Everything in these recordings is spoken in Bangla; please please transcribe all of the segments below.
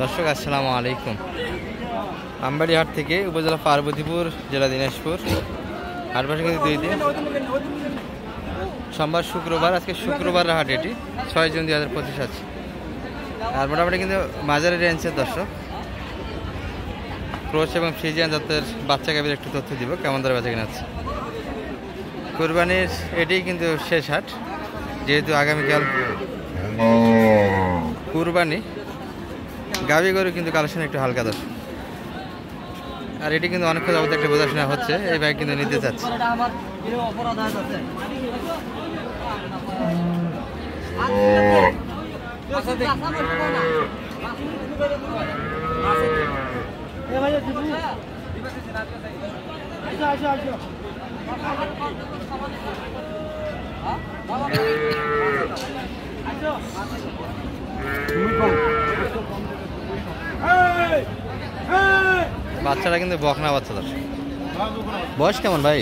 দর্শক আসসালামু আলাইকুম। আমবাড়ি হাট থেকে উপজেলা পার্বতীপুর, জেলা দিনাজপুর। হাট বসে কিন্তু 2 দিন, সোমবার শুক্রবার। আজকে শুক্রবারের হাট, এটি 6 জুন 2025 আছে। আর মোটামুটি কিন্তু মাঝারি রেঞ্জের দর্শক ক্রোচ এবং ফ্রিজিয়ান জাতের বাচ্চা গাভীর একটু তথ্য দিব, কেমন দরে বেচা কিনা আছে। কুরবানির এটি কিন্তু শেষ হাট, যেহেতু আগামীকাল কুরবানি। গাভী গরু কিন্তু কালেকশন একটু হালকা দর্শক। আর এটি কিন্তু অনেকক্ষণ যাবত একটা বোঝাশোনা হচ্ছে, এই ভাই কিন্তু নিতে চাচ্ছে। বাচ্চাটা কিন্তু বকনা বাচ্চা দর্শক। বয়স কেমন ভাই?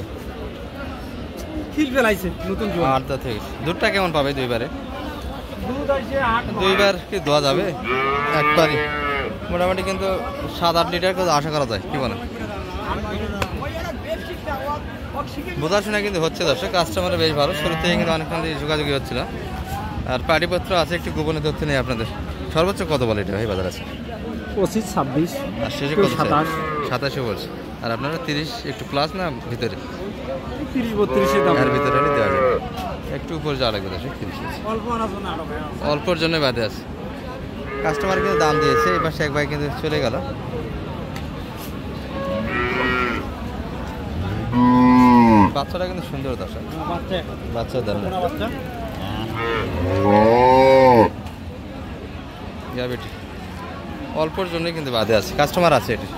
দুধটা কেমন পাবে? দুইবার কি দোয়া যাবে একবারই? মোটামুটি কিন্তু 7-8 লিটার করে আশা করা যায়, কি বলে? বোঝাশোনা কিন্তু হচ্ছে দর্শক, কাস্টমার বেশ ভালো। শুরু থেকে কিন্তু অনেকক্ষণ যোগাযোগই হচ্ছিল। আর পাটিপত্র আছে, একটু গোপনীয় তথ্য নেই আপনাদের। সর্বোচ্চ কত বলে এটা ভাই বাজার আছে? 25, 26 আর শেষে কত? 27 বলছে। আর আপনারা 30 একটু প্লাস না ভিতরে? 30-32 দাম। এর ভিতরে হলে দেওয়া যাবে, একটু উপর যাওয়া লাগবে দর্শক। 30 অল্পর জন্য বাদে আছে। কাস্টমার কিন্তু দাম দিয়েছে, এই পাশে এক ভাই কিন্তু চলে গেল। বাচ্চাটা কিন্তু সুন্দর দর্শক, বাচ্চা দাম বেটি অল্পর জন্যই কিন্তু বাদে আছে, কাস্টমার আছে এটি।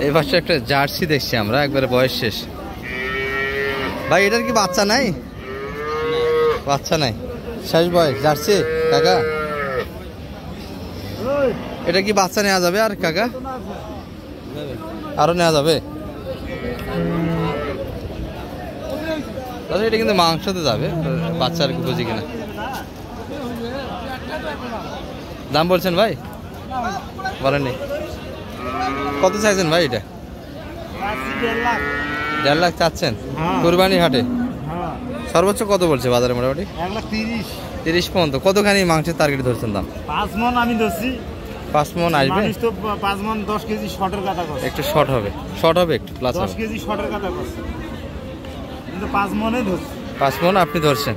এই পাশে একটা জার্সি দেখছি আমরা, একবারে বয়স শেষ। ভাই এটার কি বাচ্চা নাই? বাচ্চা নাই, শেষ বয়স জার্সি কাকা। এটা কি বাচ্চা নেওয়া যাবে আর কাকা? আরো নেওয়া যাবে? এটা কিন্তু মাংসতে যাবে, বাচ্চার বুঝি কিনা। দাম বলছেন ভাই? বলেননি। কত চাইছেন ভাই? এটা 1.5 লাখ চাচ্ছেন কুরবানি হাটে? সর্বোচ্চ কত বলছে বাজারে? মোটামুটি 1,30,000 পর্যন্ত। কতখানি মাংসের টার্গেট ধরছেন দাম? 5 মণ আমি ধরছি। 5 মণ আসবে? 5 মণ 10 কেজি শর্টের কথা করছে। একটু শর্ট হবে, একটু প্লাস 10 কেজি শর্টের কথা করছে, কিন্তু 5 মণই ধরছি। 5 মণ আপনি ধরছেন।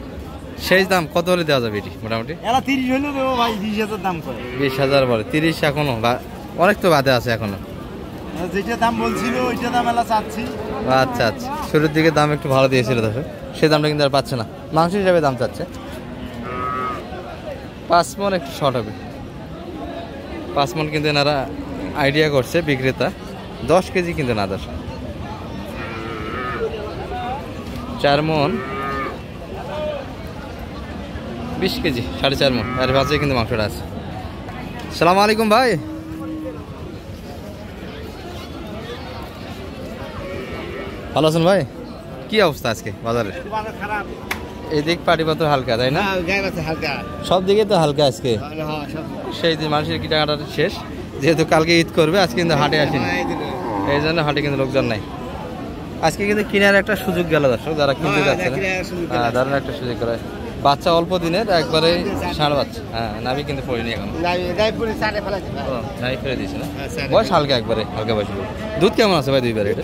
শেষ দাম কত হলে দেওয়া যাবে এটি? মোটামুটি এলা 30 হইলো দেবো ভাই। 20,000 দাম করে। 20,000 বলে? 30 এখনো অনেক তো বাদে আছে এখনো। যেটা দাম বলছিল ওইটা দাম এলা চাচ্ছি। আচ্ছা আচ্ছা, শুরুর দিকে দাম একটু ভালো দিয়েছিল দর্শক, সে দামটা কিন্তু আর পাচ্ছে না। মাংস হিসাবে দাম চাচ্ছে। 5 মণ একটু শর্ট হবে। 5 মণ কিন্তু এনারা আইডিয়া করছে বিক্রেতা, 10 কেজি কিন্তু না দর্শক। 4 মণ 20 কেজি, 4.5 মণ। আর ভাজে কিন্তু মাংসটা আছে। আসসালামু আলাইকুম ভাই। ভালো আছেন ভাই? কি অবস্থা আজকে বাজারে? এই দিক পাটিপত্র হালকা, তাই না? সব দিকে তো হালকা আজকে। সেই দিন মানুষের কি টাকাটা শেষ, যেহেতু কালকে ঈদ করবে, আজকে কিন্তু হাটে আসেনি, এই জন্য হাটে কিন্তু লোকজন নাই। আজকে কিন্তু কেনার একটা সুযোগ গেল দর্শক, যারা কিনতে যাচ্ছে না, দারুণ একটা সুযোগ করে। বাচ্চা অল্প দিনের, একবারে ষাঁড় বাচ্চা। হ্যাঁ, নাভি কিন্তু পড়িনি এখন, নাভি ফেলে দিয়েছে না? বয়স হালকা, একবারে হালকা বয়স। দুধ কেমন আছে ভাই? 2 এটা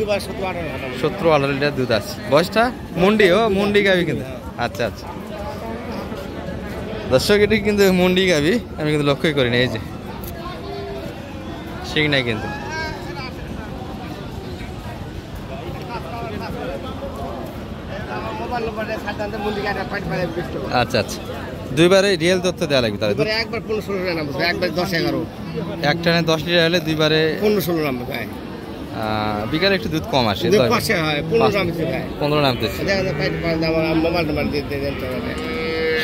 17-18 লিটার দুধ আছে। বয়সটা মুন্ডি? ও মুন্ডি গাভি কিন্তু। আচ্ছা আচ্ছা দর্শক, এটি কিন্তু মুন্ডি গাভি, আমি কিন্তু লক্ষ্যই করিনি। এই যে ঠিক নাই কিন্তু। আচ্ছা আচ্ছা, দুইবারে রিয়েল তথ্য দেওয়া লাগবে তাহলে? একবার 15-16 নাম্বার, একবার 10-11। একটানে 10 লিটার হলে দুইবারে 15-16 নাম্বার। বিকালে একটু দুধ কম আসে, 15 নামতেছে।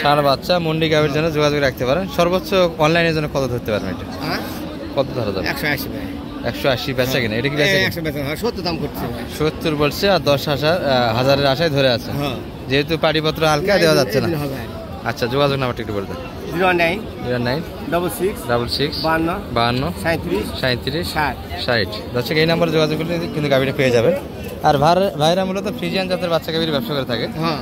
ষাঁড় বাচ্চা মুন্ডি গাভীর জন্য যোগাযোগ রাখতে পারেন। সর্বোচ্চ অনলাইনের জন্য কত ধরতে পারবেন? এটা কত ধরা যাবে? 180 বেচা কিনা? এটা কি বেচা? 70 দাম করছে। 70 বলছে, আর 10,000 হাজারের আশায় ধরে আছে। যেহেতু পাটিপত্র হালকা দেওয়া যাচ্ছে না। আচ্ছা, যোগাযোগ নাম্বারটা একটু বলে দেন। 09 09 66 66 52 52 37 37 60। 60। দর্শক এই নাম্বারে যোগাযোগ করলে কিন্তু গাভিটা পেয়ে যাবেন। আর ভাইরা মূলত ফ্রিজিয়ান জাতের বাচ্চা গাভির ব্যবসা করে থাকে। হ্যাঁ,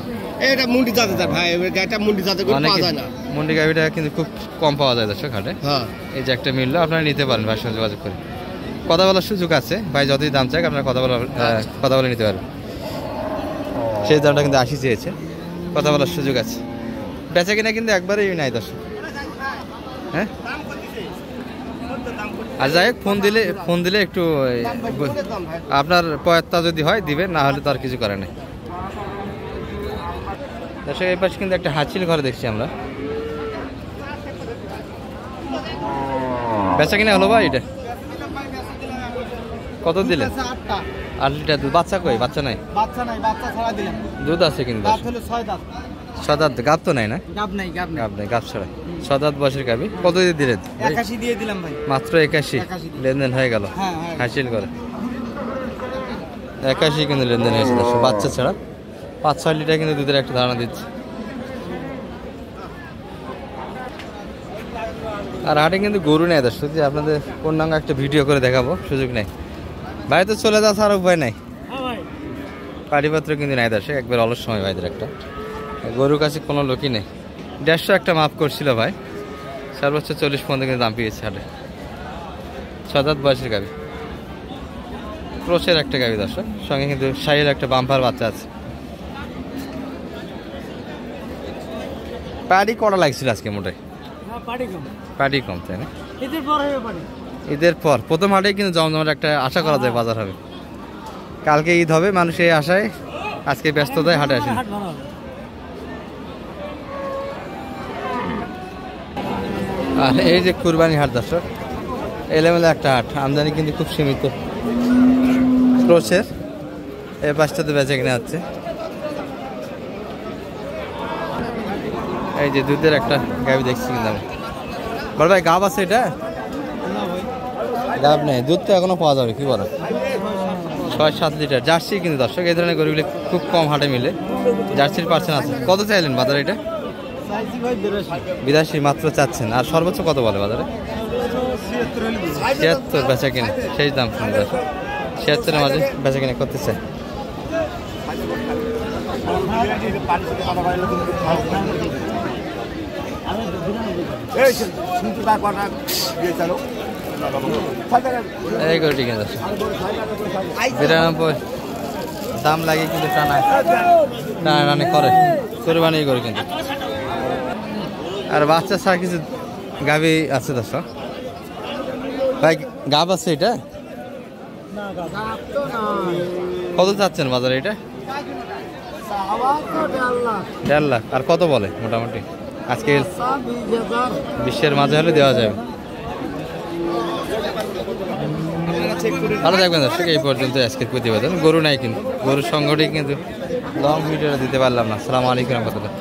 এটা মুন্ডি জাতের ভাই, এটা মুন্ডি জাতের করে পাওয়া যায় না। মুন্ডি গাভিটা কিন্তু খুব কম পাওয়া যায় দর্শক হাটে। হ্যাঁ, এই যে একটা মিললো, আপনারা নিতে পারেন ভাইয়ের সঙ্গে যোগাযোগ করে। কথা বলার সুযোগ আছে, ভাই যতই দাম চাই আপনারা কথা বলে নিতে পারবেন। সেই দামটা কিন্তু 80 চেয়েছে, কথা বলার সুযোগ আছে। বেচা কিনা কিন্তু একবারেই নাই দর্শক। হ্যাঁ, আর যাই হোক ফোন দিলে একটু আপনার পয়ত্তা যদি হয় দিবেন, না হলে তো আর কিছু করে নাই। দর্শক এই পাশে কিন্তু একটা হাঁচিল ঘর দেখছি আমরা। বেচা কিনা হলো ভাই? এটা কত দিলেন? 8 লিটার দুধ। বাচ্চা কই? বাচ্চা নাই। বাচ্চা নাই, বাচ্চা ছাড়া দিলাম। দুধ আছে কিন্তু। দাঁত হলো 6 দাঁত। 6 দাঁত। গাব তো নাই না? গাব নাই। গাব ছাড়া 6 দাঁত বয়সের গাবি। কত দিয়ে দিলেন? 81 দিয়ে দিলাম ভাই। মাত্র 81 লেনদেন হয়ে গেল। হ্যাঁ, হাসিল করে 81 কিন্তু লেনদেন হয়েছে দর্শক, বাচ্চা ছাড়া। 5-6 লিটার কিন্তু দুধের একটা ধারণা দিচ্ছে। আর হাটে কিন্তু গরু নেই দর্শক, যে আপনাদের পূর্ণাঙ্গ একটা ভিডিও করে দেখাবো সুযোগ নেই। ভাই তো চলে যাওয়া আর উপায় নাই। পাটিপত্র কিন্তু নাই দর্শক, একবার অলস সময় ভাইদের একটা। গরুর কাছে কোনো লোকই নেই। 150 একটা মাপ করছিল ভাই, সর্বোচ্চ 40-50 কিন্তু দাম পেয়েছে হাটে। 6 দাঁত বয়সের গাভি, ক্রোশের একটা গাভি দর্শক, সঙ্গে কিন্তু শাহির একটা বাম্পার বাচ্চা আছে। পাটি কটা লাগছিল আজকে মোটে? পাটি কম, তাই না? ঈদের পর প্রথম হাটে কিন্তু জমজমাট একটা আশা করা যায় বাজার হবে। কালকে ঈদ হবে, মানুষ এই আশায় আজকে ব্যস্ততায় হাটে আসেন। আর এই যে কুরবানি হাট দর্শক, এলোমেলো একটা হাট, আমদানি কিন্তু খুব সীমিত। ক্রোশের এই পাশটাতে বেচা কিনা হচ্ছে। এই যে দুধের একটা গাভি দেখছি কিন্তু আমি। বড় ভাই গাব আছে? এটা গাব নেই, দুধ তো এখনো পাওয়া যাবে। কি বলো? 6-7 লিটার জার্সি কিন্তু দর্শক, এই ধরনের গরুগুলি খুব কম হাটে মিলে। জার্সির পার্সেন্ট আছে। কত চাইলেন বাজারে এটা? 82 মাত্র চাচ্ছেন। আর সর্বোচ্চ কত বলে বাজারে? 76 বেচা কিনে, সেই দাম শুনে দর্শক। 76-এর মাঝে বেচা কিনে করতে চাই। এই গরুটি কিনে দর্শক 92 দাম লাগে, কিন্তু টানা করে কোরবানি করে কিন্তু। আর বাচ্চা ছাড়া কিছু গাভি আছে দর্শক। ভাই গাব আছে এটা? কত চাচ্ছেন বাজারে এটা? 1.5 লাখ। আর কত বলে মোটামুটি আজকে? 20-এর মাঝে হলে দেওয়া যাবে। ভালো থাকবেন দর্শক, এই পর্যন্ত আজকের প্রতিবেদন। গরু নাই কিন্তু, গরুর সংগঠে কিন্তু লং ভিডিওটা দিতে পারলাম না। আসসালামু আলাইকুম রহমতুল্লাহ।